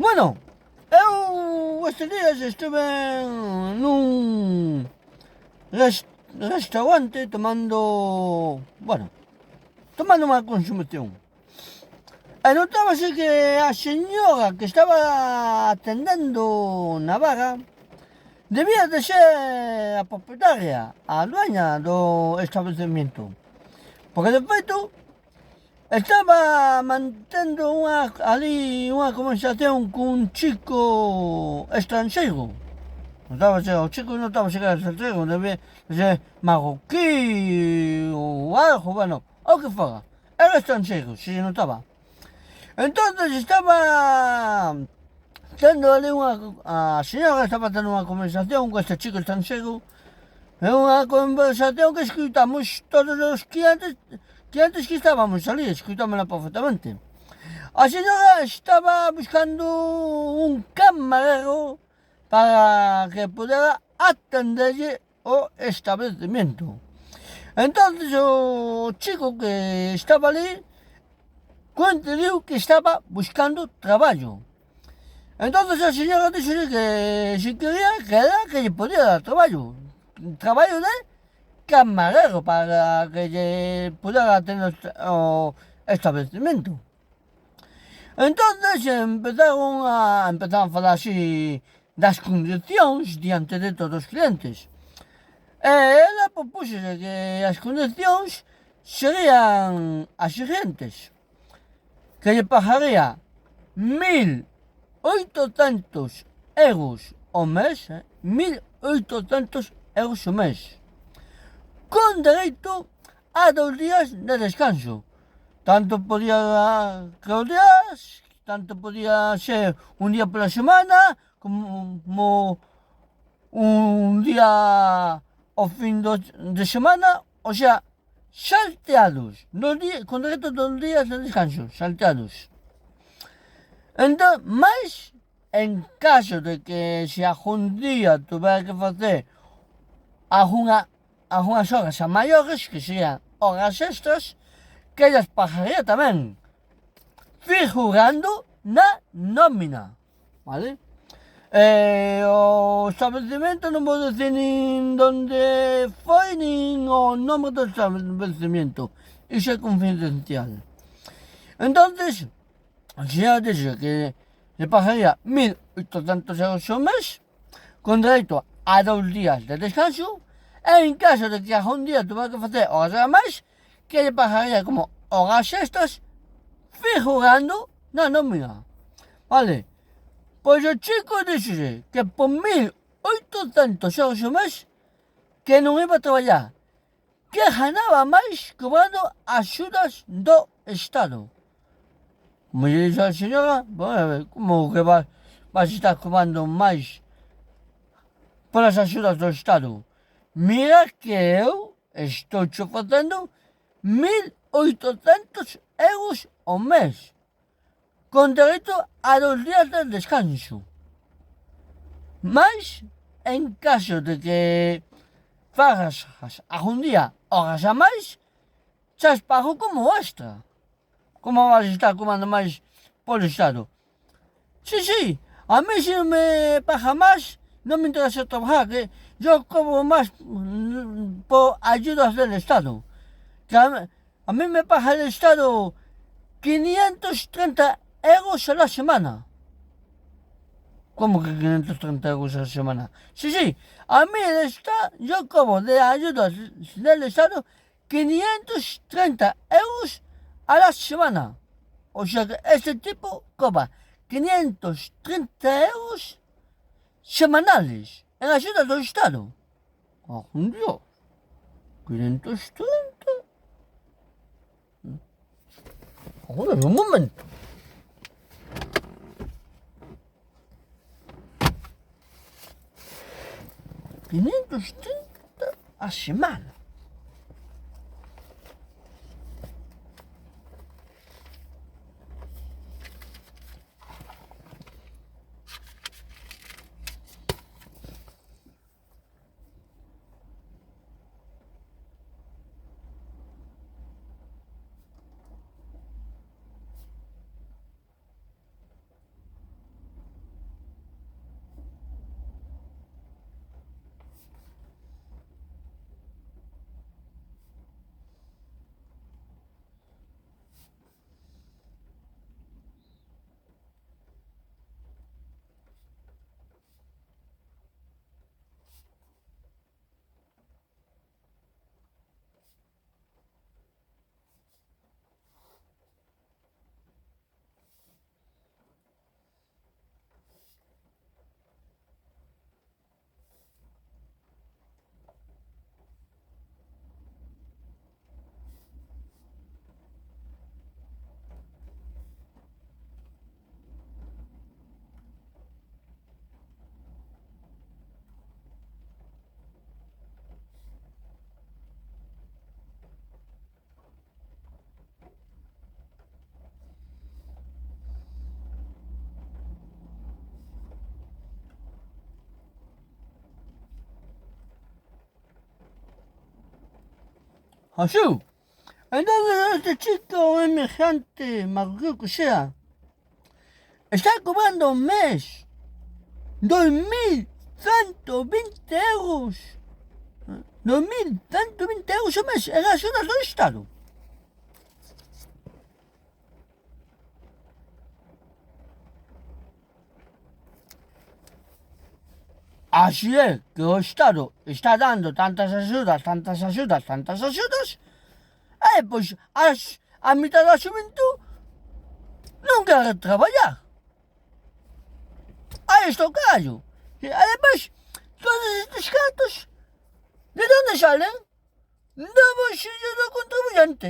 Bueno, eu estes días estuve nun restaurante tomando unha consumición. E notábase que a señora que estaba atendendo na vaga debía de ser a propietaria, a dueña do establecemento. Porque de feito estaba mantendo unha conversación cun chico estranxeiro. Notábase, o chico notábase que era estranxeiro, debía ser marroquí ou algo, bueno, o que fora. Era estranxeiro, se notaba. Entonces estaba tendo ali a señora estaba tendo unha conversación con este chico estranxeiro. É unha conversación que escutamos todos os clientes que estábamos ali, escutámola perfectamente. A señora estaba buscando un camarero para que pudera atenderlle o establecimiento. Entonces o chico que estaba ali diu que estaba buscando traballo. Entonces a señora dixo que si quería que lle podía dar traballo de camarero para que lle pudera atender o establecemento. Entonces empezaron a falar así das condicións diante de todos os clientes. E ela propúxose que as condicións serían as seguintes: que lle pagaría 1.800 euros ao mes, 1.800 euros ao mes, con dereito a 2 días de descanso. Tanto podía ser un día pola semana, como un día ao fin de semana, o sea, salteados, con dereito a 2 días de descanso, salteados. Entón, mais, en caso de que se algún día tuvera que facer algunhas horas a maiores, que serían horas extras, que ellas pagaría tamén, figurando na nómina, vale? O establecemento non vou dicir nin onde foi, nin o nome do establecemento, iso é confidencial. Entonces, a señora dixe que le pagaría 1.800 euros ao mes, con dereito a 2 días de descanso, e en caso de que algún día tuviera que facer horas a máis, que lle pagaría como horas extras, figurando na nómina. Vale? Pois o chico dixose que por 1.800 euros ao mes que non iba a traballar, que ganaba máis cobrando axudas do Estado. Como lle dixo a señora, como que vas estar cobrando máis polas axudas do Estado? Mira que eu estou che facendo 1.800 euros ao mes, con dereito a 2 días de descanso. Mas, en caso de que fagas algún día horas a máis, xas pago como extra. Como vas estar cobrando máis polo Estado? Sí, a mí se me paga máis, non me interesa trabajar, que yo cobro máis por ayudas del Estado. Que a mí me paga el Estado 530 euros a la semana. ¿Cómo que 530 euros a la semana? Sí, a mí yo cobro de ayudas del Estado 530 euros a la semana. O sea que este tipo cobra 530 euros semanales en ayudas del Estado. ¡Oh, Dios! 530. Joder, un momento. 530 a semana. Así. Entonces este chico emigrante marroquí que sea, está cobrando un mes 2.120 euros. 2.120 euros al mes en relación al Estado. Así es que el Estado está dando tantas ayudas, tantas ayudas, tantas ayudas, pues a mitad de la juventud non quere traballar. A esto callo. Y además, todos estos gastos, ¿de dónde salen? Del bolsillo del contribuyente.